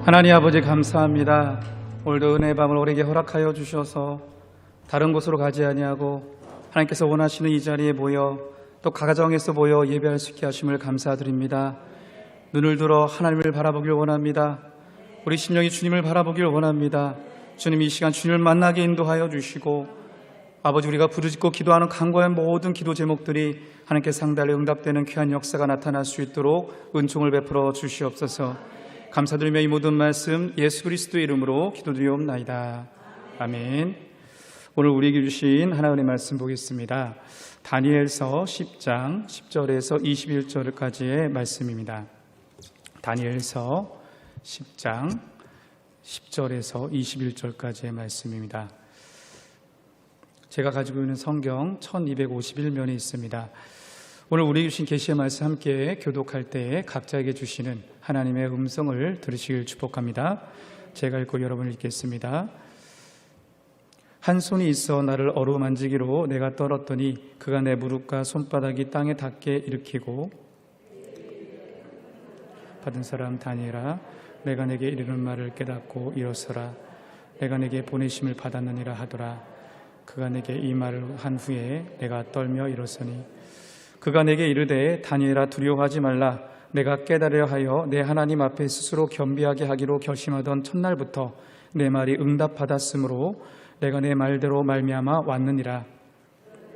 하나님 아버지 감사합니다. 오늘도 은혜의 밤을 우리에게 허락하여 주셔서 다른 곳으로 가지 아니하고 하나님께서 원하시는 이 자리에 모여 또 가정에서 모여 예배할 수 있게 하심을 감사드립니다. 눈을 들어 하나님을 바라보길 원합니다. 우리 심령이 주님을 바라보길 원합니다. 주님, 이 시간 주님을 만나게 인도하여 주시고 아버지, 우리가 부르짖고 기도하는 간구한 모든 기도 제목들이 하나님께 상달에 응답되는 귀한 역사가 나타날 수 있도록 은총을 베풀어 주시옵소서. 감사드리며 이 모든 말씀 예수 그리스도의 이름으로 기도드리옵나이다. 아멘. 오늘 우리에게 주신 하나님의 말씀 보겠습니다. 다니엘서 10장 10절에서 21절까지의 말씀입니다. 다니엘서 10장 10절에서 21절까지의 말씀입니다. 제가 가지고 있는 성경 1251면이 있습니다. 오늘 우리에게 주신 계시의 말씀 함께 교독할 때에 각자에게 주시는 하나님의 음성을 들으시길 축복합니다. 제가 읽고 여러분 읽겠습니다. 한 손이 있어 나를 어루만지기로 내가 떨었더니 그가 내 무릎과 손바닥이 땅에 닿게 일으키고 받은 사람 다니엘아, 내가 내게 이르는 말을 깨닫고 일어서라. 내가 내게 보내심을 받았느니라 하더라. 그가 내게 이 말을 한 후에 내가 떨며 일어서니 그가 내게 이르되 다니엘아, 두려워하지 말라. 내가 깨달으려 하여 내 하나님 앞에 스스로 겸비하게 하기로 결심하던 첫날부터 내 말이 응답받았으므로 내가 내 말대로 말미암아 왔느니라.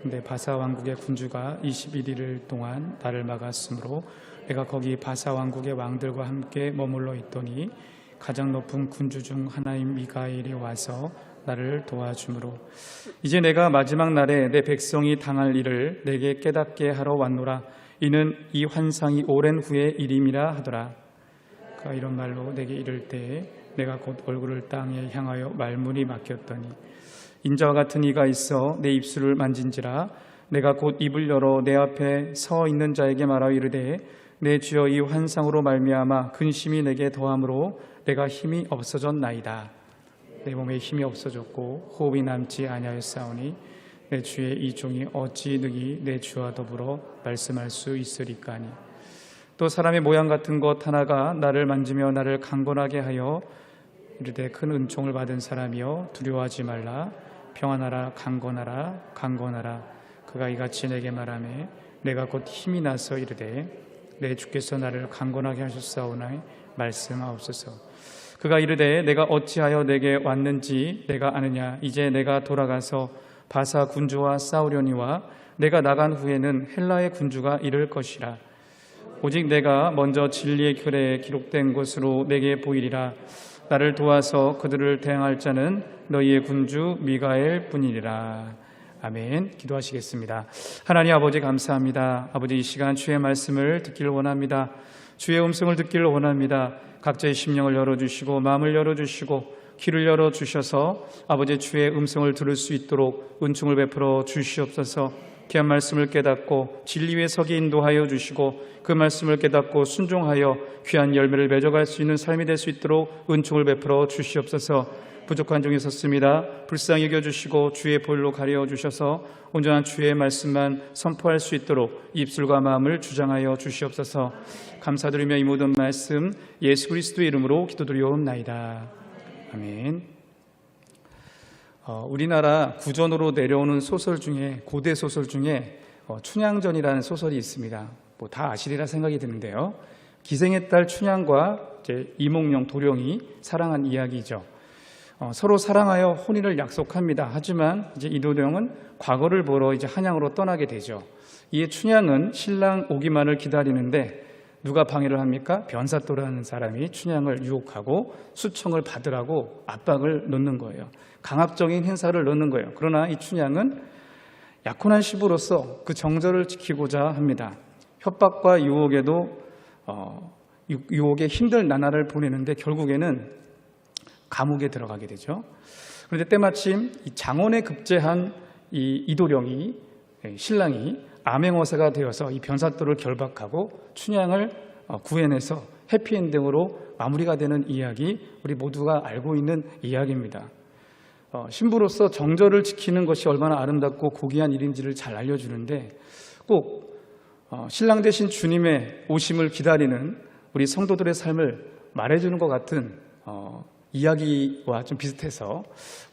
근데 바사 왕국의 군주가 21일 동안 나를 막았으므로 내가 거기 바사 왕국의 왕들과 함께 머물러 있더니 가장 높은 군주 중 하나인 미가엘이 와서 나를 도와주므로 이제 내가 마지막 날에 내 백성이 당할 일을 내게 깨닫게 하러 왔노라. 이는 이 환상이 오랜 후의 일임이라 하더라. 그가 이런 말로 내게 이를 때에 내가 곧 얼굴을 땅에 향하여 말문이 막혔더니 인자와 같은 이가 있어 내 입술을 만진지라. 내가 곧 입을 열어 내 앞에 서 있는 자에게 말하여 이르되 내 주여, 이 환상으로 말미암아 근심이 내게 더함으로 내가 힘이 없어졌나이다. 내 몸에 힘이 없어졌고 호흡이 남지 아니하였사오니 내 주의 이 종이 어찌 능히 내 주와 더불어 말씀할 수 있으리까니. 또 사람의 모양 같은 것 하나가 나를 만지며 나를 강건하게 하여 이르되 큰 은총을 받은 사람이여 두려워하지 말라. 평안하라. 강건하라. 강건하라. 그가 이같이 내게 말하매 내가 곧 힘이 나서 이르되 내 주께서 나를 강건하게 하셨사오나 말씀하옵소서. 그가 이르되 내가 어찌하여 내게 왔는지 내가 아느냐. 이제 내가 돌아가서 바사 군주와 싸우려니와 내가 나간 후에는 헬라의 군주가 이를 것이라. 오직 내가 먼저 진리의 규례에 기록된 곳으로 내게 보이리라. 나를 도와서 그들을 대항할 자는 너희의 군주 미가엘 뿐이리라. 아멘. 기도하시겠습니다. 하나님 아버지 감사합니다. 아버지, 이 시간 주의 말씀을 듣기를 원합니다. 주의 음성을 듣기를 원합니다. 각자의 심령을 열어주시고 마음을 열어주시고 귀를 열어주셔서 아버지 주의 음성을 들을 수 있도록 은총을 베풀어 주시옵소서. 귀한 말씀을 깨닫고 진리 위에 서게 인도하여 주시고 그 말씀을 깨닫고 순종하여 귀한 열매를 맺어갈 수 있는 삶이 될 수 있도록 은총을 베풀어 주시옵소서. 부족한 중에 섰습니다. 불쌍히 여겨주시고 주의 보혈로 가려 주셔서 온전한 주의 말씀만 선포할 수 있도록 입술과 마음을 주장하여 주시옵소서. 감사드리며 이 모든 말씀 예수 그리스도의 이름으로 기도드리옵나이다. 아멘. 우리나라 구전으로 내려오는 소설 중에, 고대 소설 중에 춘향전이라는 소설이 있습니다. 뭐 다 아시리라 생각이 드는데요. 기생의 딸 춘향과 이제 이몽룡, 도령이 사랑한 이야기죠. 서로 사랑하여 혼인을 약속합니다. 하지만 이제 이도령은 과거를 보러 이제 한양으로 떠나게 되죠. 이에 춘향은 신랑 오기만을 기다리는데 누가 방해를 합니까? 변사또라는 사람이 춘향을 유혹하고 수청을 받으라고 압박을 넣는 거예요. 강압적인 행사를 넣는 거예요. 그러나 이 춘향은 약혼한 시부로서 그 정절을 지키고자 합니다. 협박과 유혹에도 유혹에 힘든 나날을 보내는데 결국에는 감옥에 들어가게 되죠. 그런데 때마침 이 장원에 급제한 이 이도령이, 신랑이 암행어사가 되어서 이 변사또를 결박하고 춘향을 구해내서 해피엔딩으로 마무리가 되는 이야기, 우리 모두가 알고 있는 이야기입니다. 신부로서 정절을 지키는 것이 얼마나 아름답고 고귀한 일인지를 잘 알려주는데 꼭 신랑 되신 주님의 오심을 기다리는 우리 성도들의 삶을 말해주는 것 같은 이야기와 좀 비슷해서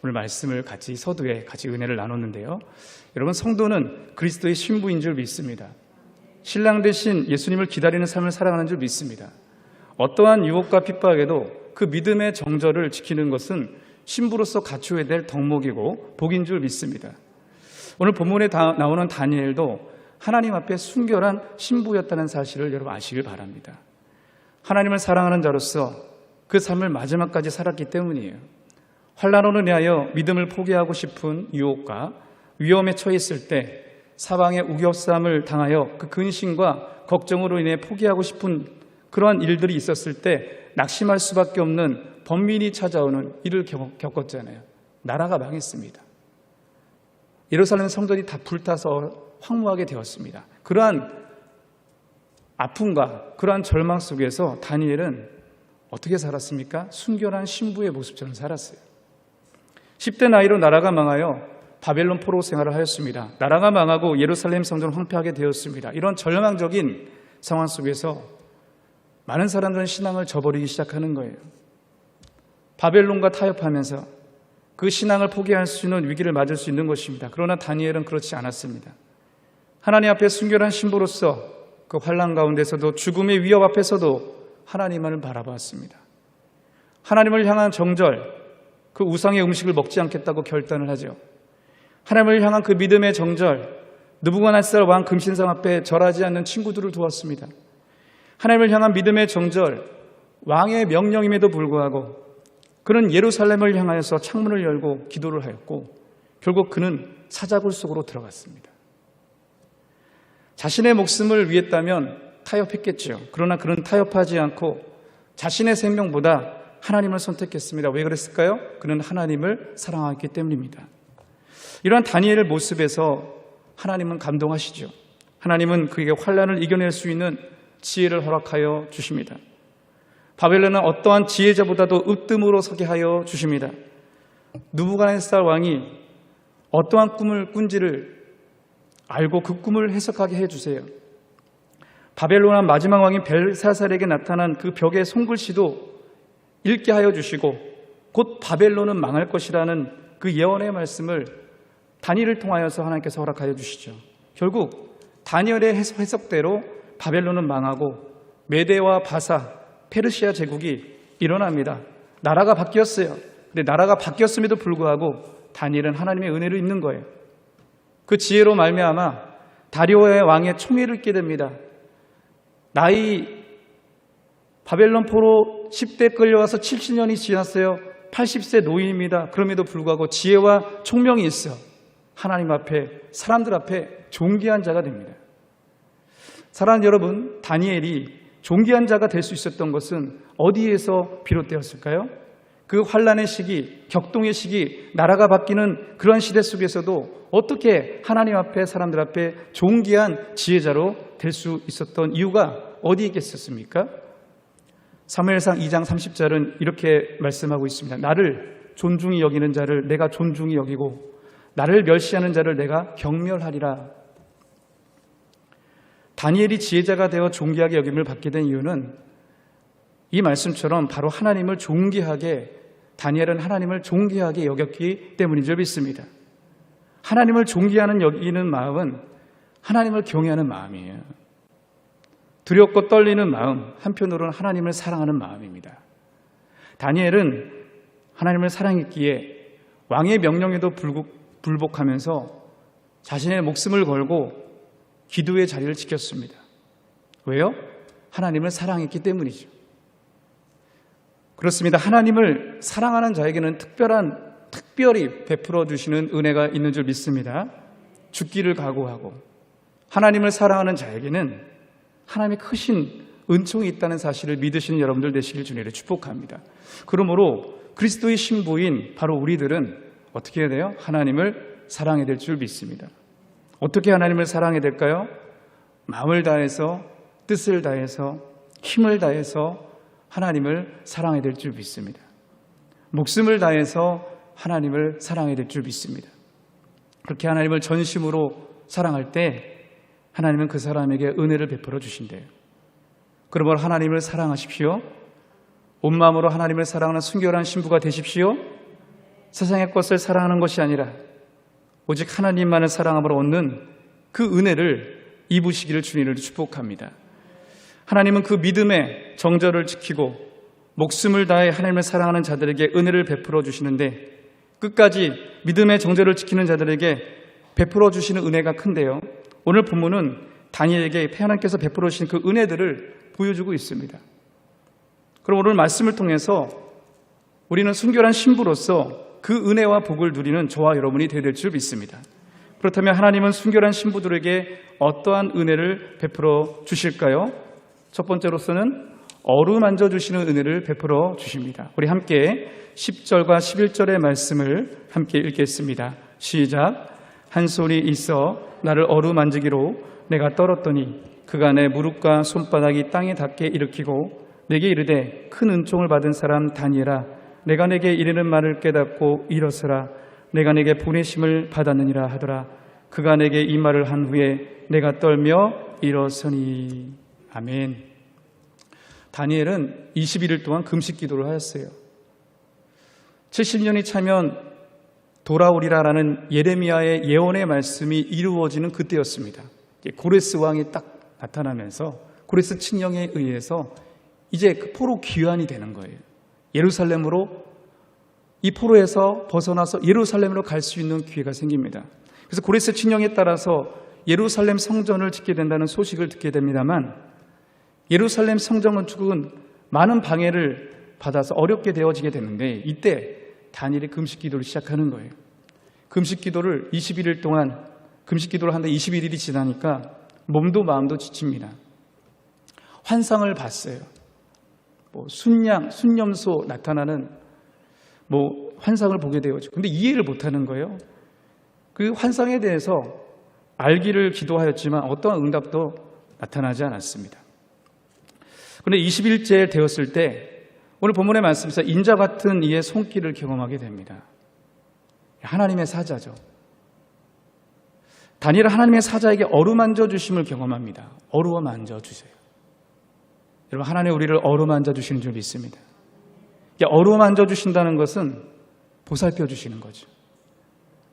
오늘 말씀을 같이 서두에 같이 은혜를 나눴는데요. 여러분, 성도는 그리스도의 신부인 줄 믿습니다. 신랑 대신 예수님을 기다리는 삶을 살아가는 줄 믿습니다. 어떠한 유혹과 핍박에도 그 믿음의 정절을 지키는 것은 신부로서 갖추어야 될 덕목이고 복인 줄 믿습니다. 오늘 본문에 나오는 다니엘도 하나님 앞에 순결한 신부였다는 사실을 여러분 아시길 바랍니다. 하나님을 사랑하는 자로서 그 삶을 마지막까지 살았기 때문이에요. 환난으로 인하여 믿음을 포기하고 싶은 유혹과 위험에 처했을 때 사방의 우겨쌈을 당하여 그 근심과 걱정으로 인해 포기하고 싶은 그러한 일들이 있었을 때 낙심할 수밖에 없는 번민이 찾아오는 일을 겪었잖아요. 나라가 망했습니다. 예루살렘 성전이 다 불타서 황무하게 되었습니다. 그러한 아픔과 그러한 절망 속에서 다니엘은 어떻게 살았습니까? 순결한 신부의 모습처럼 살았어요. 10대 나이로 나라가 망하여 바벨론 포로 생활을 하였습니다. 나라가 망하고 예루살렘 성전을 황폐하게 되었습니다. 이런 절망적인 상황 속에서 많은 사람들은 신앙을 저버리기 시작하는 거예요. 바벨론과 타협하면서 그 신앙을 포기할 수 있는 위기를 맞을 수 있는 것입니다. 그러나 다니엘은 그렇지 않았습니다. 하나님 앞에 순결한 신부로서 그 환난 가운데서도 죽음의 위협 앞에서도 하나님을 바라봤습니다. 하나님을 향한 정절, 그 우상의 음식을 먹지 않겠다고 결단을 하죠. 하나님을 향한 그 믿음의 정절, 느부갓네살 왕 금신상 앞에 절하지 않는 친구들을 두었습니다. 하나님을 향한 믿음의 정절, 왕의 명령임에도 불구하고 그는 예루살렘을 향하여서 창문을 열고 기도를 하였고 결국 그는 사자굴 속으로 들어갔습니다. 자신의 목숨을 위했다면 타협했겠죠. 그러나 그는 타협하지 않고 자신의 생명보다 하나님을 선택했습니다. 왜 그랬을까요? 그는 하나님을 사랑하기 때문입니다. 이러한 다니엘의 모습에서 하나님은 감동하시죠. 하나님은 그에게 환난을 이겨낼 수 있는 지혜를 허락하여 주십니다. 바벨론은 어떠한 지혜자보다도 으뜸으로 서게 하여 주십니다. 느부갓네살 왕이 어떠한 꿈을 꾼지를 알고 그 꿈을 해석하게 해주세요. 바벨론의 마지막 왕인 벨사살에게 나타난 그 벽의 손글씨도 읽게 하여 주시고 곧 바벨론은 망할 것이라는 그 예언의 말씀을 다니엘을 통하여서 하나님께서 허락하여 주시죠. 결국 다니엘의 해석대로 바벨론은 망하고 메대와 바사, 페르시아 제국이 일어납니다. 나라가 바뀌었어요. 근데 나라가 바뀌었음에도 불구하고 다니엘은 하나님의 은혜를 입는 거예요. 그 지혜로 말미암아 다리오의 왕의 총애를 입게 됩니다. 나이 바벨론 포로 10대 끌려와서 70년이 지났어요. 80세 노인입니다. 그럼에도 불구하고 지혜와 총명이 있어 하나님 앞에, 사람들 앞에 존귀한 자가 됩니다. 사랑하는 여러분, 다니엘이 존귀한 자가 될 수 있었던 것은 어디에서 비롯되었을까요? 그 환난의 시기, 격동의 시기, 나라가 바뀌는 그런 시대 속에서도 어떻게 하나님 앞에, 사람들 앞에 존귀한 지혜자로 될 수 있었던 이유가 어디에 있겠습니까? 사무엘상 2장 30절은 이렇게 말씀하고 있습니다. 나를 존중히 여기는 자를 내가 존중히 여기고 나를 멸시하는 자를 내가 경멸하리라. 다니엘이 지혜자가 되어 존귀하게 여김을 받게 된 이유는 이 말씀처럼 바로 하나님을 존귀하게, 다니엘은 하나님을 존귀하게 여겼기 때문인 줄 믿습니다. 하나님을 존귀하는 여기는 마음은 하나님을 경외하는 마음이에요. 두렵고 떨리는 마음, 한편으로는 하나님을 사랑하는 마음입니다. 다니엘은 하나님을 사랑했기에 왕의 명령에도 불복하면서 자신의 목숨을 걸고 기도의 자리를 지켰습니다. 왜요? 하나님을 사랑했기 때문이죠. 그렇습니다. 하나님을 사랑하는 자에게는 특별히 베풀어 주시는 은혜가 있는 줄 믿습니다. 죽기를 각오하고 하나님을 사랑하는 자에게는 하나님의 크신 은총이 있다는 사실을 믿으시는 여러분들 되시길 주님으로 축복합니다. 그러므로 그리스도의 신부인 바로 우리들은 어떻게 해야 돼요? 하나님을 사랑해야 될 줄 믿습니다. 어떻게 하나님을 사랑해야 될까요? 마음을 다해서, 뜻을 다해서, 힘을 다해서 하나님을 사랑해야 될 줄 믿습니다. 목숨을 다해서 하나님을 사랑해야 될 줄 믿습니다. 그렇게 하나님을 전심으로 사랑할 때 하나님은 그 사람에게 은혜를 베풀어 주신대요. 그러므로 하나님을 사랑하십시오. 온 마음으로 하나님을 사랑하는 순결한 신부가 되십시오. 세상의 것을 사랑하는 것이 아니라 오직 하나님만을 사랑함으로 얻는 그 은혜를 입으시기를 주님을 축복합니다. 하나님은 그 믿음의 정절을 지키고 목숨을 다해 하나님을 사랑하는 자들에게 은혜를 베풀어 주시는데, 끝까지 믿음의 정절을 지키는 자들에게 베풀어 주시는 은혜가 큰데요, 오늘 본문은 다니엘에게 하나님께서 베풀어 주신 그 은혜들을 보여주고 있습니다. 그럼 오늘 말씀을 통해서 우리는 순결한 신부로서 그 은혜와 복을 누리는 저와 여러분이 되어야 될 줄 믿습니다. 그렇다면 하나님은 순결한 신부들에게 어떠한 은혜를 베풀어 주실까요? 첫 번째로서는 어루만져 주시는 은혜를 베풀어 주십니다. 우리 함께 10절과 11절의 말씀을 함께 읽겠습니다. 시작. 한 손이 있어 나를 어루만지기로 내가 떨었더니 그가 내 무릎과 손바닥이 땅에 닿게 일으키고 내게 이르되 큰 은총을 받은 사람 다니엘아, 내가 내게 이르는 말을 깨닫고 일어서라. 내가 내게 보내심을 받았느니라 하더라. 그가 내게 이 말을 한 후에 내가 떨며 일어서니. 아멘. 다니엘은 21일 동안 금식 기도를 하였어요. 70년이 차면 돌아오리라라는 예레미야의 예언의 말씀이 이루어지는 그때였습니다. 고레스 왕이 딱 나타나면서 고레스 칙령에 의해서 이제 그 포로 귀환이 되는 거예요. 예루살렘으로, 이 포로에서 벗어나서 예루살렘으로 갈 수 있는 기회가 생깁니다. 그래서 고레스 칙령에 따라서 예루살렘 성전을 짓게 된다는 소식을 듣게 됩니다만, 예루살렘 성전 건축은 많은 방해를 받아서 어렵게 되어지게 되는데, 이때 다니엘이 금식 기도를 시작하는 거예요. 금식 기도를 21일 동안 금식 기도를 하는데 21일이 지나니까 몸도 마음도 지칩니다. 환상을 봤어요. 순양, 순념소 나타나는 환상을 보게 되었죠. 근데 이해를 못하는 거예요. 그 환상에 대해서 알기를 기도하였지만 어떠한 응답도 나타나지 않았습니다. 그런데 20일째 되었을 때 오늘 본문의 말씀에서 인자 같은 이의 손길을 경험하게 됩니다. 하나님의 사자죠. 다니엘은 하나님의 사자에게 어루만져 주심을 경험합니다. 어루만져 주세요. 여러분, 하나님 우리를 어루만져 주시는 줄 믿습니다. 어루만져 주신다는 것은 보살펴 주시는 거죠.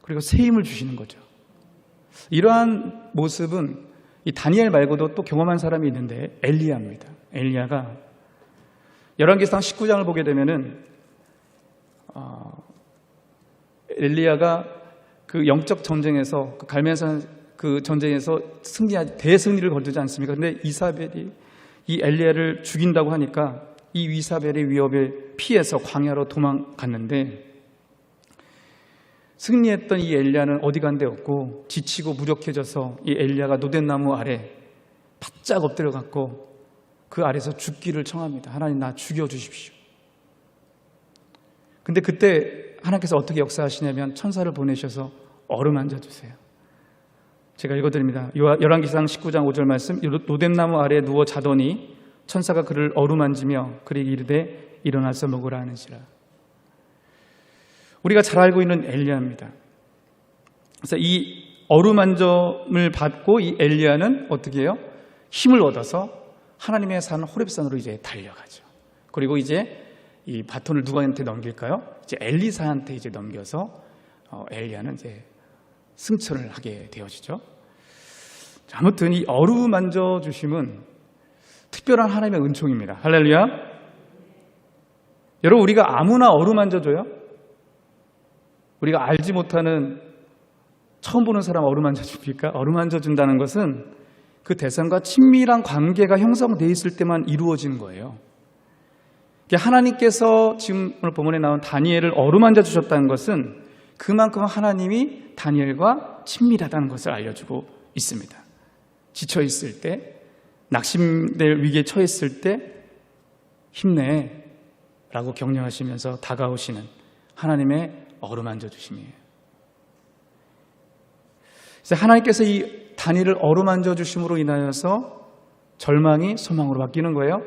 그리고 새 힘을 주시는 거죠. 이러한 모습은 이 다니엘 말고도 또 경험한 사람이 있는데 엘리야입니다. 엘리야가 열왕기상 19장을 보게 되면은 엘리야가 그 영적 전쟁에서 그 갈멜산 그 전쟁에서 대승리를 거두지 않습니까? 그런데 이사벨이 이 엘리야를 죽인다고 하니까 이 이사벨의 위협을 피해서 광야로 도망갔는데, 승리했던 이 엘리야는 어디 간 데 없고 지치고 무력해져서 이 엘리야가 노덴나무 아래 바짝 엎드려 갖고 그 아래서 죽기를 청합니다. 하나님, 나 죽여주십시오. 근데 그때 하나님께서 어떻게 역사하시냐면 천사를 보내셔서 어루만져 주세요. 제가 읽어드립니다. 열왕기상 19장 5절 말씀. 노뎀나무 아래에 누워 자더니 천사가 그를 어루만지며 그에게 이르되 일어나서 먹으라 하는지라. 우리가 잘 알고 있는 엘리야입니다. 그래서 이 어루만점을 받고 이 엘리야는 어떻게 해요? 힘을 얻어서 하나님의 산 호렙산으로 이제 달려가죠. 그리고 이제 이 바톤을 누구한테 넘길까요? 이제 엘리사한테 이제 넘겨서 엘리야는 이제 승천을 하게 되어지죠. 아무튼 이 어루만져 주심은 특별한 하나님의 은총입니다. 할렐루야. 여러분, 우리가 아무나 어루만져 줘요? 우리가 알지 못하는 처음 보는 사람 어루만져 줍니까? 어루만져 준다는 것은 그 대상과 친밀한 관계가 형성되어 있을 때만 이루어지는 거예요. 하나님께서 지금 오늘 본문에 나온 다니엘을 어루만져 주셨다는 것은 그만큼 하나님이 다니엘과 친밀하다는 것을 알려주고 있습니다. 지쳐 있을 때, 낙심될 위기에 처했을 때 힘내 라고 격려하시면서 다가오시는 하나님의 어루만져 주심이에요. 그래서 하나님께서 이 다니엘을 어루만져 주심으로 인하여서 절망이 소망으로 바뀌는 거예요.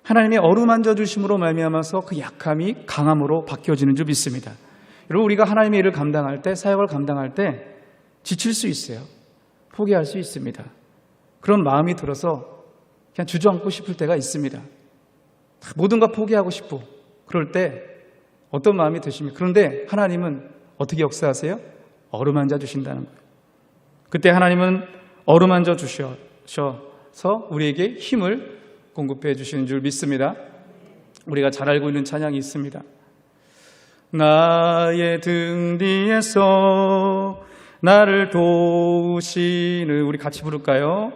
하나님의 어루만져 주심으로 말미암아서 그 약함이 강함으로 바뀌어지는 줄 믿습니다. 여러분, 우리가 하나님의 일을 감당할 때, 사역을 감당할 때 지칠 수 있어요. 포기할 수 있습니다. 그런 마음이 들어서 그냥 주저앉고 싶을 때가 있습니다. 모든 걸 포기하고 싶고 그럴 때 어떤 마음이 드십니까? 그런데 하나님은 어떻게 역사하세요? 어루만져 주신다는 거예요. 그때 하나님은 어루만져 주셔서 우리에게 힘을 공급해 주시는 줄 믿습니다. 우리가 잘 알고 있는 찬양이 있습니다. 나의 등 뒤에서 나를 도우시는, 우리 같이 부를까요?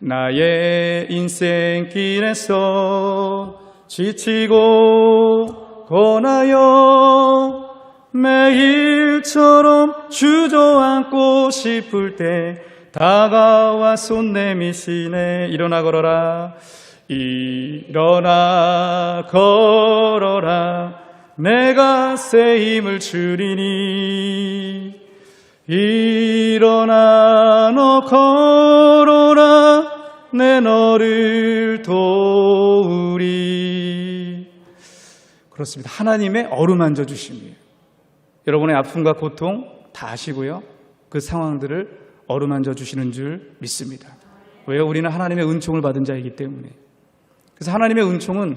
나의 인생길에서 지치고 고나여 매일처럼 주저앉고 싶을 때 다가와 손 내미시네. 일어나 걸어라, 일어나 걸어라, 내가 새 힘을 주리니. 일어나 너 걸어라, 내 너를 도우리. 그렇습니다. 하나님의 어루만져 주심이에요. 여러분의 아픔과 고통 다 아시고요, 그 상황들을 어루만져 주시는 줄 믿습니다. 왜요? 우리는 하나님의 은총을 받은 자이기 때문에. 그래서 하나님의 은총은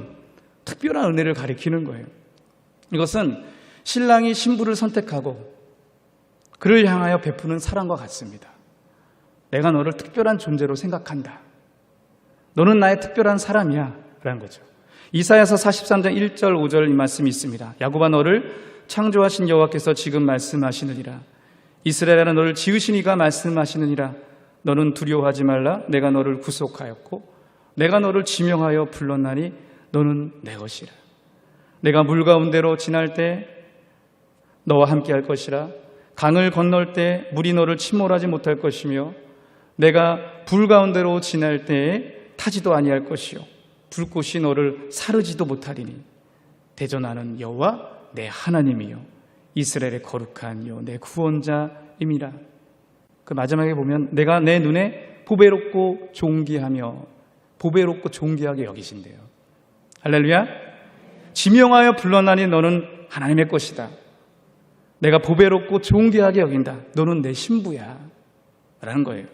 특별한 은혜를 가리키는 거예요. 이것은 신랑이 신부를 선택하고 그를 향하여 베푸는 사랑과 같습니다. 내가 너를 특별한 존재로 생각한다. 너는 나의 특별한 사람이야 라는 거죠. 이사야서 43장 1절 5절 이 말씀이 있습니다. 야곱아, 너를 창조하신 여호와께서 지금 말씀하시느니라. 이스라엘아, 너를 지으신 이가 말씀하시느니라. 너는 두려워하지 말라. 내가 너를 구속하였고 내가 너를 지명하여 불렀나니 너는 내 것이라. 내가 물 가운데로 지날 때 너와 함께 할 것이라. 강을 건널 때 물이 너를 침몰하지 못할 것이며 내가 불 가운데로 지날 때에 타지도 아니할 것이요 불꽃이 너를 사르지도 못하리니 대전하는 여호와 내 하나님이요 이스라엘의 거룩한 여 내 구원자임이라. 그 마지막에 보면 내가 내 눈에 보배롭고 존귀하며, 보배롭고 존귀하게 여기신대요. 할렐루야. 지명하여 불러나니 너는 하나님의 것이다. 내가 보배롭고 존귀하게 여긴다. 너는 내 신부야 라는 거예요.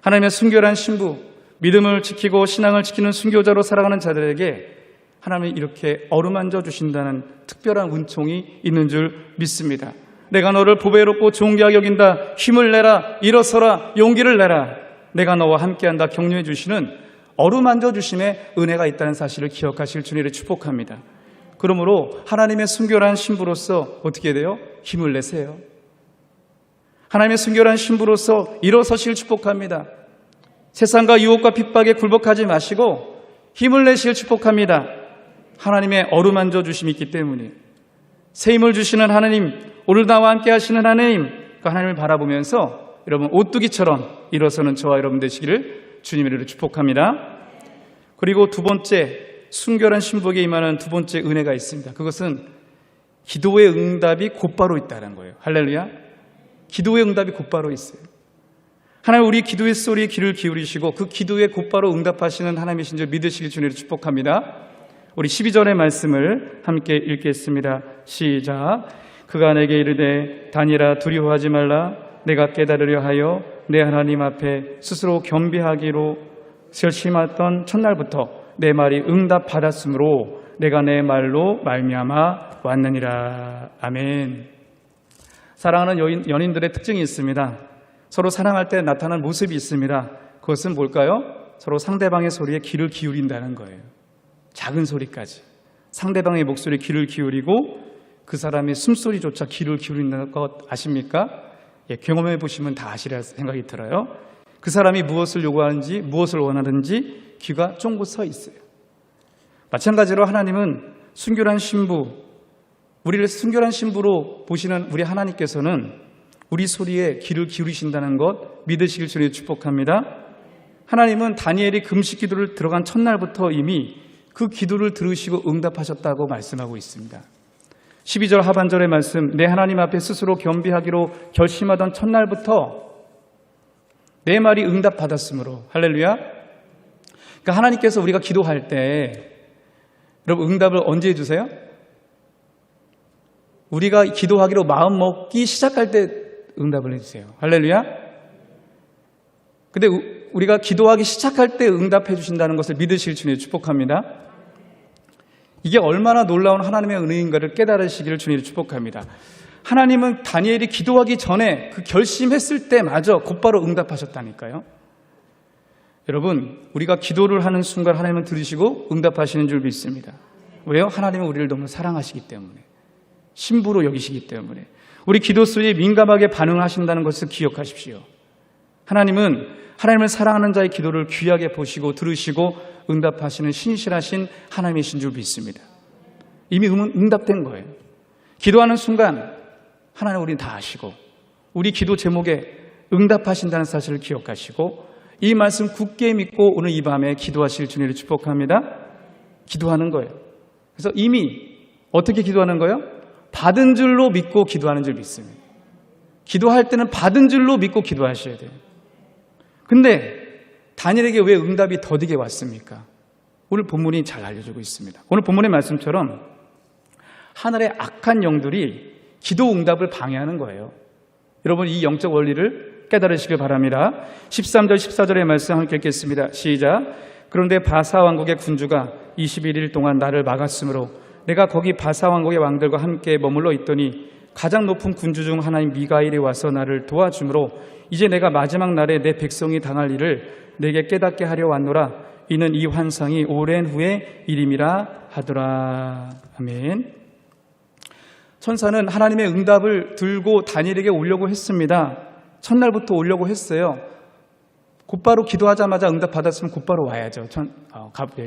하나님의 순결한 신부, 믿음을 지키고 신앙을 지키는 순교자로 살아가는 자들에게 하나님이 이렇게 어루만져 주신다는 특별한 은총이 있는 줄 믿습니다. 내가 너를 보배롭고 존귀하게 여긴다. 힘을 내라, 일어서라, 용기를 내라. 내가 너와 함께한다. 격려해 주시는 어루만져 주심의 은혜가 있다는 사실을 기억하실 주님을 축복합니다. 그러므로 하나님의 순결한 신부로서 어떻게 돼요? 힘을 내세요. 하나님의 순결한 신부로서 일어서실 축복합니다. 세상과 유혹과 핍박에 굴복하지 마시고 힘을 내실 축복합니다. 하나님의 어루만져 주심이 있기 때문에 새 힘을 주시는 하나님, 오늘 나와 함께 하시는 하나님, 그 하나님을 바라보면서 여러분 오뚜기처럼 일어서는 저와 여러분 되시기를 주님의 이름으로 축복합니다. 그리고 두 번째, 순결한 신부에게 임하는 두 번째 은혜가 있습니다. 그것은 기도의 응답이 곧바로 있다는 거예요. 할렐루야. 기도의 응답이 곧바로 있어요. 하나님, 우리 기도의 소리에 귀를 기울이시고 그 기도에 곧바로 응답하시는 하나님이신 줄 믿으시길 주님으로 축복합니다. 우리 12절의 말씀을 함께 읽겠습니다. 시작. 그가 내게 이르되 다니라, 두려워하지 말라. 내가 깨달으려 하여 내 하나님 앞에 스스로 겸비하기로 결심했던 첫날부터 내 말이 응답받았으므로 내가 내 말로 말미암아 왔느니라. 아멘. 사랑하는 연인들의 특징이 있습니다. 서로 사랑할 때 나타나는 모습이 있습니다. 그것은 뭘까요? 서로 상대방의 소리에 귀를 기울인다는 거예요. 작은 소리까지 상대방의 목소리에 귀를 기울이고 그 사람의 숨소리조차 귀를 기울인다는 것 아십니까? 경험해 보시면 다 아시리라 생각이 들어요. 그 사람이 무엇을 요구하는지, 무엇을 원하는지 귀가 쫑긋 서 있어요. 마찬가지로 하나님은 순결한 신부, 우리를 순결한 신부로 보시는 우리 하나님께서는 우리 소리에 귀를 기울이신다는 것 믿으시길 주님 축복합니다. 하나님은 다니엘이 금식 기도를 들어간 첫날부터 이미 그 기도를 들으시고 응답하셨다고 말씀하고 있습니다. 12절 하반절의 말씀, 내 하나님 앞에 스스로 겸비하기로 결심하던 첫날부터 내 말이 응답받았으므로. 할렐루야. 그러니까 하나님께서 우리가 기도할 때 여러분 응답을 언제 해주세요? 우리가 기도하기로 마음 먹기 시작할 때 응답을 해주세요. 할렐루야. 근데 우리가 기도하기 시작할 때 응답해 주신다는 것을 믿으실 주님 축복합니다. 이게 얼마나 놀라운 하나님의 은혜인가를 깨달으시기를 주님이 축복합니다. 하나님은 다니엘이 기도하기 전에 그 결심했을 때마저 곧바로 응답하셨다니까요. 여러분, 우리가 기도를 하는 순간 하나님은 들으시고 응답하시는 줄 믿습니다. 왜요? 하나님은 우리를 너무 사랑하시기 때문에, 신부로 여기시기 때문에 우리 기도 소리에 민감하게 반응하신다는 것을 기억하십시오. 하나님은 하나님을 사랑하는 자의 기도를 귀하게 보시고 들으시고 응답하시는 신실하신 하나님이신 줄 믿습니다. 이미 응답된 거예요. 기도하는 순간 하나님 우리는 다 아시고 우리 기도 제목에 응답하신다는 사실을 기억하시고 이 말씀 굳게 믿고 오늘 이 밤에 기도하실 주님을 축복합니다. 기도하는 거예요. 그래서 이미 어떻게 기도하는 거예요? 받은 줄로 믿고 기도하는 줄 믿습니다. 기도할 때는 받은 줄로 믿고 기도하셔야 돼요. 근데 다니엘에게 왜 응답이 더디게 왔습니까? 오늘 본문이 잘 알려주고 있습니다. 오늘 본문의 말씀처럼 하늘의 악한 영들이 기도 응답을 방해하는 거예요. 여러분, 이 영적 원리를 깨달으시길 바랍니다. 13절 14절의 말씀 함께 읽겠습니다. 시작. 그런데 바사 왕국의 군주가 21일 동안 나를 막았으므로 내가 거기 바사 왕국의 왕들과 함께 머물러 있더니 가장 높은 군주 중 하나인 미가엘이 와서 나를 도와주므로 이제 내가 마지막 날에 내 백성이 당할 일을 내게 깨닫게 하려 왔노라. 이는 이 환상이 오랜 후의 일임이라 하더라. 아멘. 천사는 하나님의 응답을 들고 다니엘에게 오려고 했습니다. 첫날부터 오려고 했어요. 곧바로 기도하자마자 응답 받았으면 곧바로 와야죠.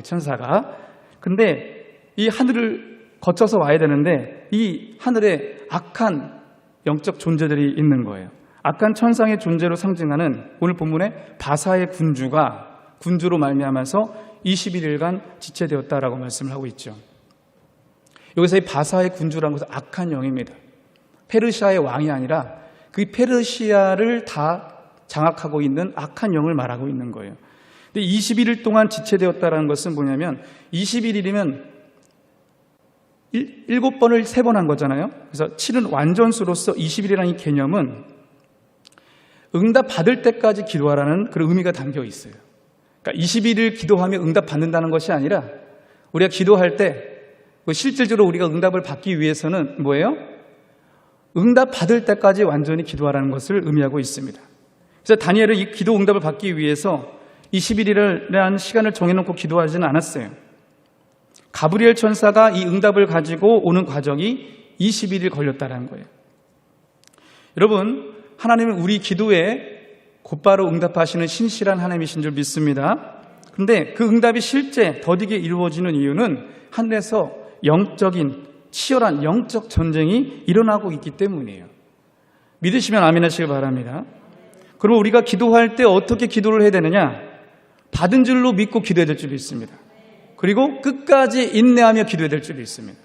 천사가. 근데 이 하늘을 거쳐서 와야 되는데 이 하늘에 악한 영적 존재들이 있는 거예요. 악한 천상의 존재로 상징하는 오늘 본문에 바사의 군주로 말미암아서 21일간 지체되었다라고 말씀을 하고 있죠. 여기서 이 바사의 군주라는 것은 악한 영입니다. 페르시아의 왕이 아니라 그 페르시아를 다 장악하고 있는 악한 영을 말하고 있는 거예요. 근데 21일 동안 지체되었다라는 것은 뭐냐면 21일이면 7번을 3번 한 거잖아요. 그래서 7은 완전수로서 21이라는 이 개념은 응답 받을 때까지 기도하라는 그런 의미가 담겨 있어요. 그러니까 21일 기도하며 응답 받는다는 것이 아니라 우리가 기도할 때 실질적으로 우리가 응답을 받기 위해서는 뭐예요? 응답 받을 때까지 완전히 기도하라는 것을 의미하고 있습니다. 그래서 다니엘은 이 기도 응답을 받기 위해서 21일이라는 시간을 정해놓고 기도하지는 않았어요. 가브리엘 천사가 이 응답을 가지고 오는 과정이 21일 걸렸다는 거예요. 여러분, 하나님은 우리 기도에 곧바로 응답하시는 신실한 하나님이신 줄 믿습니다. 그런데 그 응답이 실제 더디게 이루어지는 이유는 하늘에서 영적인 치열한 영적 전쟁이 일어나고 있기 때문이에요. 믿으시면 아멘 하시길 바랍니다. 그럼 우리가 기도할 때 어떻게 기도를 해야 되느냐? 받은 줄로 믿고 기도해야 될 줄이 있습니다. 그리고 끝까지 인내하며 기도해야 될 줄이 있습니다.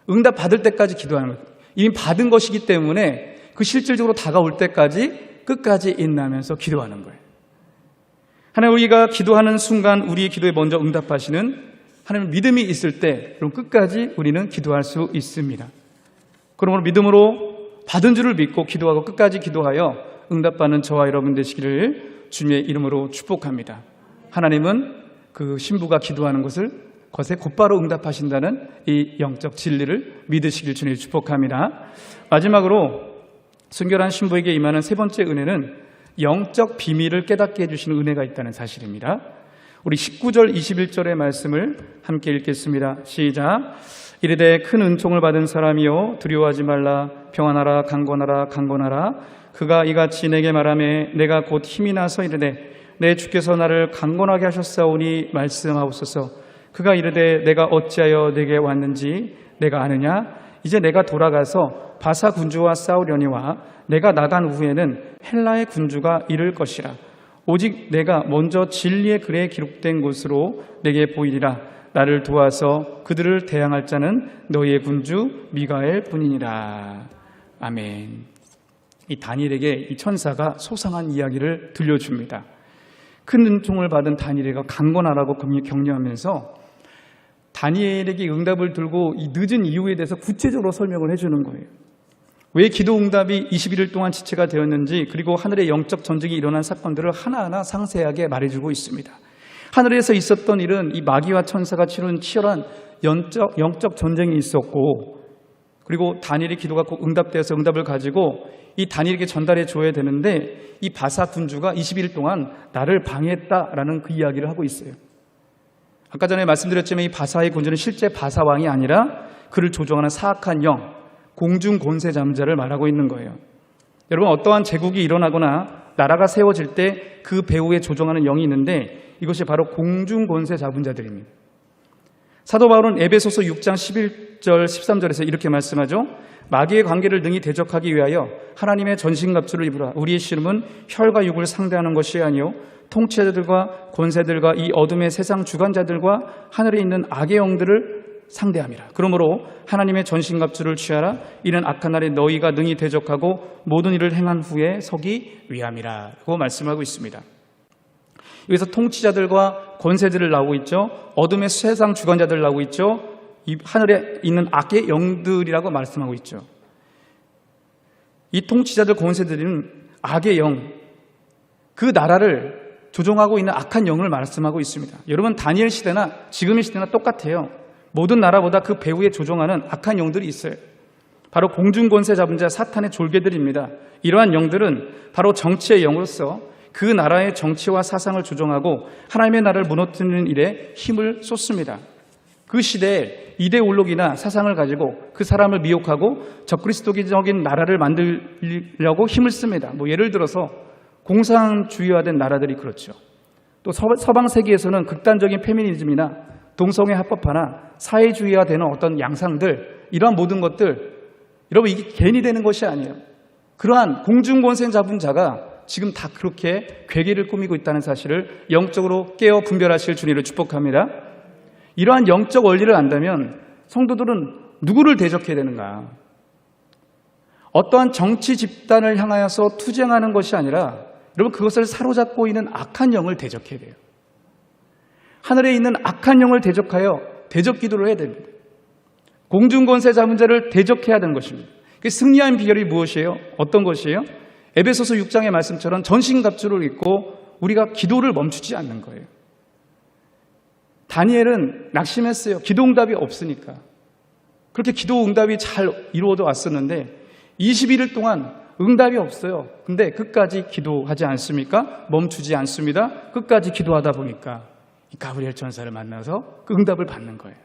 응답 받을 때까지 기도하는 것. 이미 받은 것이기 때문에 그 실질적으로 다가올 때까지 끝까지 인내하면서 기도하는 거예요. 하나님, 우리가 기도하는 순간 우리의 기도에 먼저 응답하시는 하나님 믿음이 있을 때 그럼 끝까지 우리는 기도할 수 있습니다. 그러므로 믿음으로 받은 줄을 믿고 기도하고 끝까지 기도하여 응답받는 저와 여러분 되시기를 주님의 이름으로 축복합니다. 하나님은 그 신부가 기도하는 것에 곧바로 응답하신다는 이 영적 진리를 믿으시길 주님 축복합니다. 마지막으로 순결한 신부에게 임하는 세 번째 은혜는 영적 비밀을 깨닫게 해주시는 은혜가 있다는 사실입니다. 우리 19절 21절의 말씀을 함께 읽겠습니다. 시작. 이르되 큰 은총을 받은 사람이요 두려워하지 말라. 평안하라. 강건하라. 강건하라. 그가 이같이 내게 말하매 내가 곧 힘이 나서 이르되 내 주께서 나를 강건하게 하셨사오니 말씀하옵소서. 그가 이르되 내가 어찌하여 내게 왔는지 내가 아느냐? 이제 내가 돌아가서 바사 군주와 싸우려니와 내가 나간 후에는 헬라의 군주가 이를 것이라. 오직 내가 먼저 진리의 글에 기록된 곳으로 내게 보이리라. 나를 도와서 그들을 대항할 자는 너희의 군주 미가엘 뿐이니라. 아멘. 이 다니엘에게 이 천사가 소상한 이야기를 들려줍니다. 큰 은총을 받은 다니엘에게 강건하라고 격려하면서 다니엘에게 응답을 들고 이 늦은 이유에 대해서 구체적으로 설명을 해주는 거예요. 왜 기도 응답이 21일 동안 지체가 되었는지, 그리고 하늘의 영적 전쟁이 일어난 사건들을 하나하나 상세하게 말해주고 있습니다. 하늘에서 있었던 일은 이 마귀와 천사가 치른 치열한 영적 전쟁이 있었고, 그리고 다니엘의 기도가 꼭 응답되어서 응답을 가지고 이 다니엘에게 전달해 줘야 되는데 이 바사 군주가 21일 동안 나를 방해했다라는 그 이야기를 하고 있어요. 아까 전에 말씀드렸지만 이 바사의 군주는 실제 바사 왕이 아니라 그를 조종하는 사악한 영, 공중 권세 잠자를 말하고 있는 거예요. 여러분, 어떠한 제국이 일어나거나 나라가 세워질 때 그 배후에 조종하는 영이 있는데 이것이 바로 공중 권세 잡은 자들입니다. 사도 바울은 에베소서 6장 11절 13절에서 이렇게 말씀하죠. 마귀의 관계를 능히 대적하기 위하여 하나님의 전신갑주를 입으라. 우리의 씨름은 혈과 육을 상대하는 것이 아니요 통치자들과 권세들과 이 어둠의 세상 주관자들과 하늘에 있는 악의 영들을 상대함이라. 그러므로 하나님의 전신갑주를 취하라. 이는 악한 날에 너희가 능히 대적하고 모든 일을 행한 후에 서기 위함이라 고 말씀하고 있습니다. 여기서 통치자들과 권세들을 나오고 있죠. 어둠의 세상 주관자들을 나오고 있죠. 이 하늘에 있는 악의 영들이라고 말씀하고 있죠. 이 통치자들, 권세들은 악의 영, 그 나라를 조종하고 있는 악한 영을 말씀하고 있습니다. 여러분, 다니엘 시대나 지금의 시대나 똑같아요. 모든 나라보다 그 배후에 조종하는 악한 영들이 있어요. 바로 공중권세 잡은 자 사탄의 졸개들입니다. 이러한 영들은 바로 정치의 영으로서 그 나라의 정치와 사상을 조종하고 하나님의 나라를 무너뜨리는 일에 힘을 쏟습니다. 그 시대에 이데올로기나 사상을 가지고 그 사람을 미혹하고 적그리스도적인 나라를 만들려고 힘을 씁니다. 예를 들어서 공산주의화된 나라들이 그렇죠. 또 서방 세계에서는 극단적인 페미니즘이나 동성애 합법화나 사회주의화되는 어떤 양상들, 이러한 모든 것들, 여러분, 이게 괜히 되는 것이 아니에요. 그러한 공중권세 잡은 자가 지금 다 그렇게 괴계를 꾸미고 있다는 사실을 영적으로 깨어 분별하실 주님을 축복합니다. 이러한 영적 원리를 안다면 성도들은 누구를 대적해야 되는가? 어떠한 정치 집단을 향하여서 투쟁하는 것이 아니라 여러분, 그것을 사로잡고 있는 악한 영을 대적해야 돼요. 하늘에 있는 악한 영을 대적하여 대적 기도를 해야 됩니다. 공중권세 잡은 자를 대적해야 되는 것입니다. 승리한 비결이 무엇이에요? 어떤 것이에요? 에베소서 6장의 말씀처럼 전신갑주를 입고 우리가 기도를 멈추지 않는 거예요. 다니엘은 낙심했어요. 기도 응답이 없으니까. 그렇게 기도 응답이 잘 이루어져 왔었는데 21일 동안 응답이 없어요. 근데 끝까지 기도하지 않습니까? 멈추지 않습니다. 끝까지 기도하다 보니까 이 가브리엘 천사를 만나서 그 응답을 받는 거예요.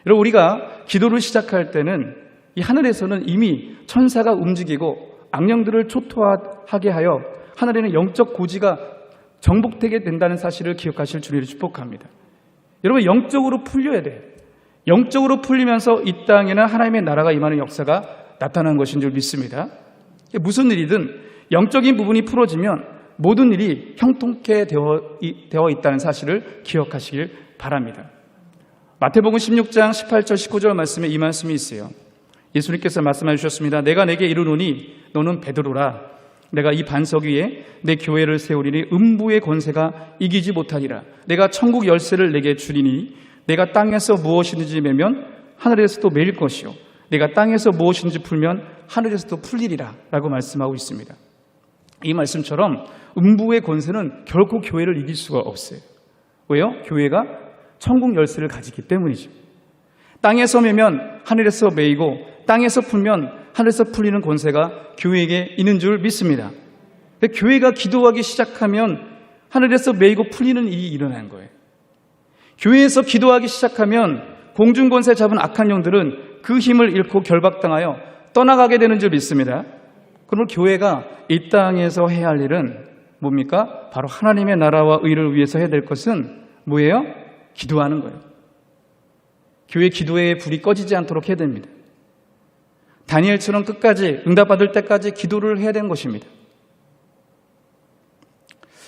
여러분, 우리가 기도를 시작할 때는 이 하늘에서는 이미 천사가 움직이고 악령들을 초토화하게 하여 하늘에는 영적 고지가 정복되게 된다는 사실을 기억하실 주님을 축복합니다. 여러분, 영적으로 풀려야 돼요. 영적으로 풀리면서 이 땅에는 하나님의 나라가 임하는 역사가 나타나는 것인 줄 믿습니다. 무슨 일이든 영적인 부분이 풀어지면 모든 일이 형통케 되어 있다는 사실을 기억하시길 바랍니다. 마태복음 16장 18절 19절 말씀에 이 말씀이 있어요. 예수님께서 말씀해 주셨습니다. 내가 내게 이르노니 너는 베드로라. 내가 이 반석 위에 내 교회를 세우리니 음부의 권세가 이기지 못하리라. 내가 천국 열쇠를 내게 주리니 내가 땅에서 무엇이든지 매면 하늘에서도 매일 것이요 내가 땅에서 무엇이든지 풀면 하늘에서도 풀리리라 라고 말씀하고 있습니다. 이 말씀처럼 음부의 권세는 결코 교회를 이길 수가 없어요. 왜요? 교회가 천국 열쇠를 가지기 때문이죠. 땅에서 매면 하늘에서 매이고 땅에서 풀면 하늘에서 풀리는 권세가 교회에게 있는 줄 믿습니다. 근데 교회가 기도하기 시작하면 하늘에서 매이고 풀리는 일이 일어나는 거예요. 교회에서 기도하기 시작하면 공중권세 잡은 악한 영들은 그 힘을 잃고 결박당하여 떠나가게 되는 줄 믿습니다. 그러면 교회가 이 땅에서 해야 할 일은 뭡니까? 바로 하나님의 나라와 의를 위해서 해야 될 것은 뭐예요? 기도하는 거예요. 교회 기도의 불이 꺼지지 않도록 해야 됩니다. 다니엘처럼 끝까지 응답받을 때까지 기도를 해야 되는 것입니다.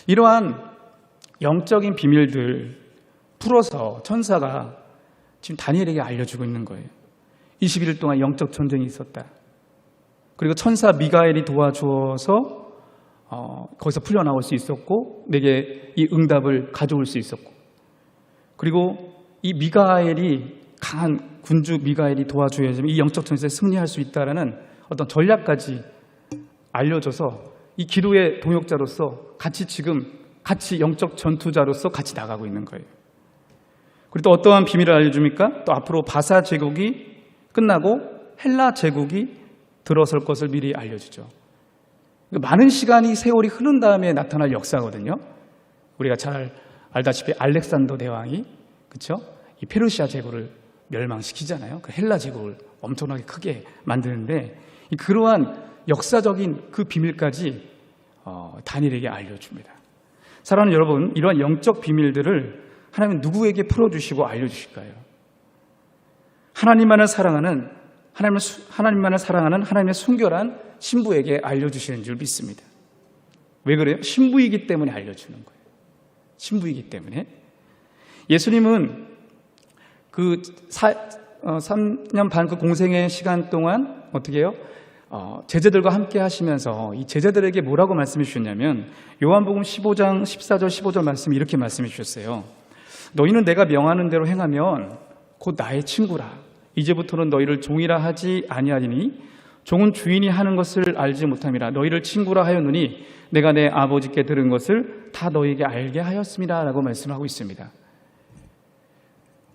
이러한 영적인 비밀들 풀어서 천사가 지금 다니엘에게 알려주고 있는 거예요. 21일 동안 영적 전쟁이 있었다. 그리고 천사 미가엘이 도와주어서 거기서 풀려나올 수 있었고 내게 이 응답을 가져올 수 있었고, 그리고 이 미가엘이 강한 군주 미가엘이 도와줘야지만 이 영적 전쟁에 승리할 수 있다라는 어떤 전략까지 알려줘서 이 기도의 동역자로서 같이 영적 전투자로서 같이 나가고 있는 거예요. 그리고 또 어떠한 비밀을 알려줍니까? 또 앞으로 바사 제국이 끝나고 헬라 제국이 들어설 것을 미리 알려주죠. 많은 시간이 세월이 흐른 다음에 나타날 역사거든요. 우리가 잘 알다시피 알렉산더 대왕이 그렇죠? 이 페르시아 제국을 멸망시키잖아요. 그 헬라 제국을 엄청나게 크게 만드는데 그러한 역사적인 그 비밀까지 다니엘에게 알려줍니다. 사랑하는 여러분, 이러한 영적 비밀들을 하나님은 누구에게 풀어주시고 알려주실까요? 하나님만을 사랑하는 하나님의 순결한 신부에게 알려주시는 줄 믿습니다. 왜 그래요? 신부이기 때문에 알려주는 거예요. 신부이기 때문에. 예수님은 그 3년 반 그 공생의 시간 동안 어떻게 해요? 제자들과 함께 하시면서 이 제자들에게 뭐라고 말씀해 주셨냐면 요한복음 15장 14절 15절 말씀이 이렇게 말씀해 주셨어요. 너희는 내가 명하는 대로 행하면 곧 나의 친구라. 이제부터는 너희를 종이라 하지 아니하리니 종은 주인이 하는 것을 알지 못함이라. 너희를 친구라 하였느니 내가 내 아버지께 들은 것을 다 너희에게 알게 하였습니다 라고 말씀하고 있습니다.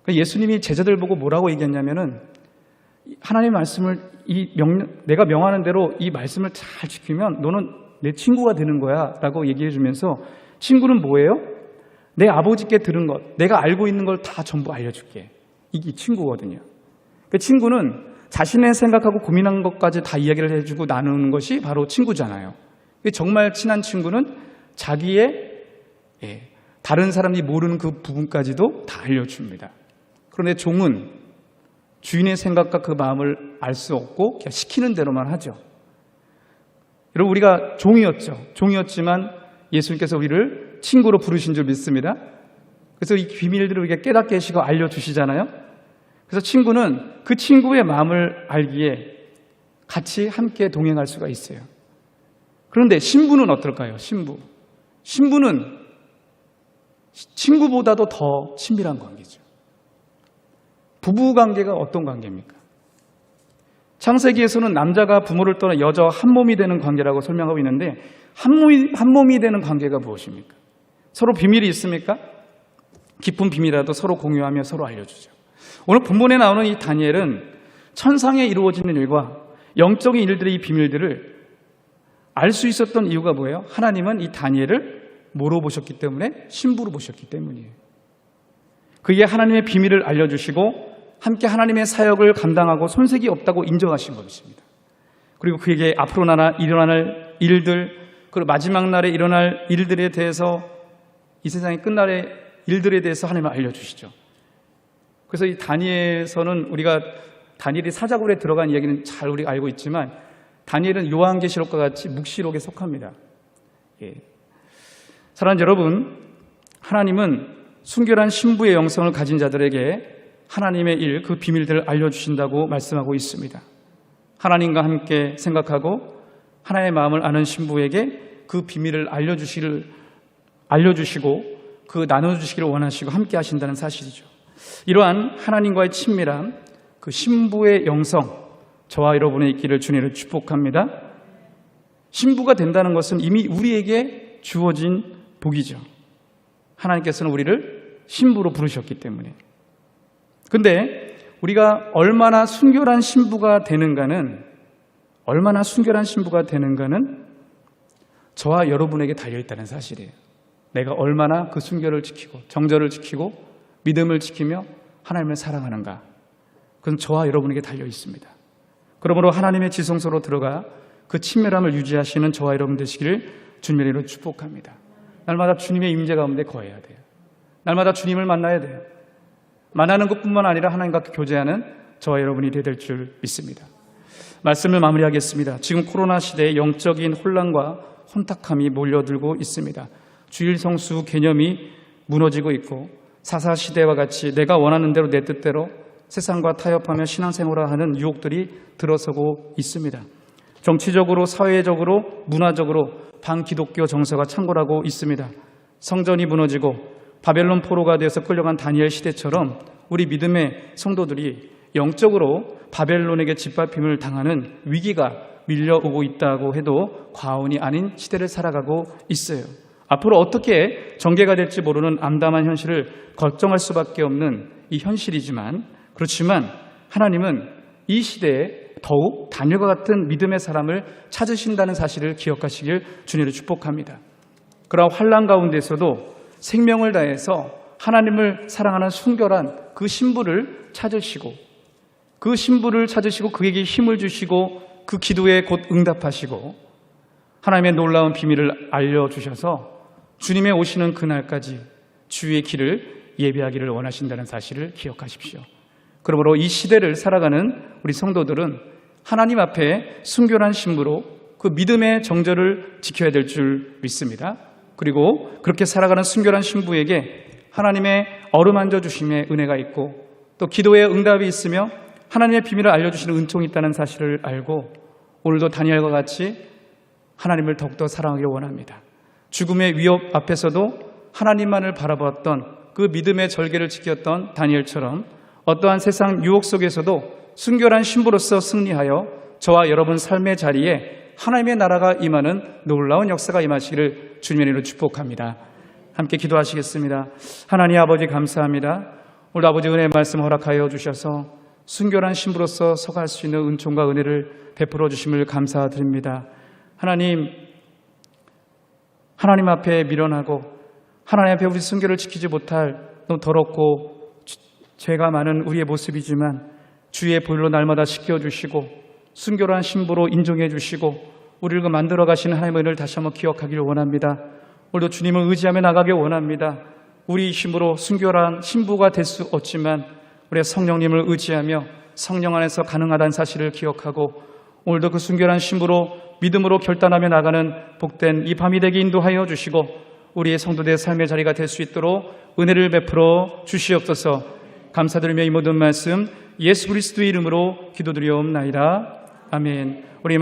예수님이 제자들 보고 뭐라고 얘기했냐면은 하나님의 말씀을 내가 명하는 대로 이 말씀을 잘 지키면 너는 내 친구가 되는 거야 라고 얘기해 주면서 친구는 뭐예요? 내 아버지께 들은 것, 내가 알고 있는 걸 다 전부 알려줄게. 이게 친구거든요. 그 친구는 자신의 생각하고 고민한 것까지 다 이야기를 해주고 나누는 것이 바로 친구잖아요. 정말 친한 친구는 자기의 다른 사람이 모르는 그 부분까지도 다 알려줍니다. 그런데 종은 주인의 생각과 그 마음을 알 수 없고 그냥 시키는 대로만 하죠. 여러분, 우리가 종이었지만 예수님께서 우리를 친구로 부르신 줄 믿습니다. 그래서 이 비밀들을 우리가 깨닫게 하시고 알려주시잖아요. 그래서 친구는 그 친구의 마음을 알기에 같이 함께 동행할 수가 있어요. 그런데 신부는 어떨까요? 신부는 친구보다도 더 친밀한 관계죠. 부부 관계가 어떤 관계입니까? 창세기에서는 남자가 부모를 떠나 여자와 한 몸이 되는 관계라고 설명하고 있는데 한 몸이 되는 관계가 무엇입니까? 서로 비밀이 있습니까? 깊은 비밀이라도 서로 공유하며 서로 알려주죠. 오늘 본문에 나오는 이 다니엘은 천상에 이루어지는 일과 영적인 일들의 이 비밀들을 알 수 있었던 이유가 뭐예요? 하나님은 이 다니엘을 뭐로 보셨기 때문에? 신부로 보셨기 때문이에요. 그에게 하나님의 비밀을 알려주시고 함께 하나님의 사역을 감당하고 손색이 없다고 인정하신 것입니다. 그리고 그에게 앞으로 일어날 일들, 그리고 마지막 날에 일어날 일들에 대해서 이 세상의 끝날의 일들에 대해서 하나님을 알려주시죠. 그래서 이 다니엘서는 우리가 다니엘이 사자굴에 들어간 이야기는 잘 우리가 알고 있지만 다니엘은 요한계시록과 같이 묵시록에 속합니다. 사랑하는 여러분, 하나님은 순결한 신부의 영성을 가진 자들에게 하나님의 일, 그 비밀들을 알려주신다고 말씀하고 있습니다. 하나님과 함께 생각하고 하나님의 마음을 아는 신부에게 그 비밀을 알려주시고 그 나눠주시기를 원하시고 함께 하신다는 사실이죠. 이러한 하나님과의 친밀함, 그 신부의 영성, 저와 여러분의 있기를 주님을 축복합니다. 신부가 된다는 것은 이미 우리에게 주어진 복이죠. 하나님께서는 우리를 신부로 부르셨기 때문에. 근데 우리가 얼마나 순결한 신부가 되는가는 저와 여러분에게 달려있다는 사실이에요. 내가 얼마나 그 순결을 지키고 정절을 지키고 믿음을 지키며 하나님을 사랑하는가, 그건 저와 여러분에게 달려있습니다. 그러므로 하나님의 지성소로 들어가 그 친밀함을 유지하시는 저와 여러분 되시기를 주님의 이름으로 축복합니다. 날마다 주님의 임재 가운데 거해야 돼요. 날마다 주님을 만나야 돼요. 만나는 것뿐만 아니라 하나님과 교제하는 저와 여러분이 되야 될 줄 믿습니다. 말씀을 마무리하겠습니다. 지금 코로나 시대에 영적인 혼란과 혼탁함이 몰려들고 있습니다. 주일 성수 개념이 무너지고 있고 사사시대와 같이 내가 원하는 대로 내 뜻대로 세상과 타협하며 신앙생활을 하는 유혹들이 들어서고 있습니다. 정치적으로, 사회적으로, 문화적으로 반기독교 정서가 창궐하고 있습니다. 성전이 무너지고 바벨론 포로가 되어서 끌려간 다니엘 시대처럼 우리 믿음의 성도들이 영적으로 바벨론에게 짓밟힘을 당하는 위기가 밀려오고 있다고 해도 과언이 아닌 시대를 살아가고 있어요. 앞으로 어떻게 전개가 될지 모르는 암담한 현실을 걱정할 수밖에 없는 이 현실이지만, 그렇지만 하나님은 이 시대에 더욱 다니엘과 같은 믿음의 사람을 찾으신다는 사실을 기억하시길 주님으로 축복합니다. 그러나 환난 가운데서도 생명을 다해서 하나님을 사랑하는 순결한 그 신부를 찾으시고, 그 신부를 찾으시고 그에게 힘을 주시고 그 기도에 곧 응답하시고 하나님의 놀라운 비밀을 알려주셔서 주님의 오시는 그날까지 주의 길을 예비하기를 원하신다는 사실을 기억하십시오. 그러므로 이 시대를 살아가는 우리 성도들은 하나님 앞에 순결한 신부로 그 믿음의 정절을 지켜야 될 줄 믿습니다. 그리고 그렇게 살아가는 순결한 신부에게 하나님의 어루만져 주심의 은혜가 있고 또 기도의 응답이 있으며 하나님의 비밀을 알려주시는 은총이 있다는 사실을 알고 오늘도 다니엘과 같이 하나님을 더욱더 사랑하기를 원합니다. 죽음의 위협 앞에서도 하나님만을 바라보았던 그 믿음의 절개를 지켰던 다니엘처럼 어떠한 세상 유혹 속에서도 순결한 신부로서 승리하여 저와 여러분 삶의 자리에 하나님의 나라가 임하는 놀라운 역사가 임하시기를 주님의 이름으로 축복합니다. 함께 기도하시겠습니다. 하나님 아버지 감사합니다. 오늘 아버지 은혜의 말씀 허락하여 주셔서 순결한 신부로서 서갈 수 있는 은총과 은혜를 베풀어 주심을 감사드립니다. 하나님 앞에 미련하고 하나님 앞에 우리 순결을 지키지 못할 너무 더럽고 죄가 많은 우리의 모습이지만 주의 보혈로 날마다 씻겨주시고 순결한 신부로 인정해 주시고 우리를 만들어 가시는 하나님의 은혜를 다시 한번 기억하기를 원합니다. 오늘도 주님을 의지하며 나가길 원합니다. 우리 힘으로 순결한 신부가 될 수 없지만 우리의 성령님을 의지하며 성령 안에서 가능하다는 사실을 기억하고 오늘도 그 순결한 신부로 믿음으로 결단하며 나가는 복된 이 밤이 되게 인도하여 주시고 우리의 성도들의 삶의 자리가 될 수 있도록 은혜를 베풀어 주시옵소서. 감사드리며 이 모든 말씀 예수 그리스도의 이름으로 기도드리옵나이다. 아멘. 우리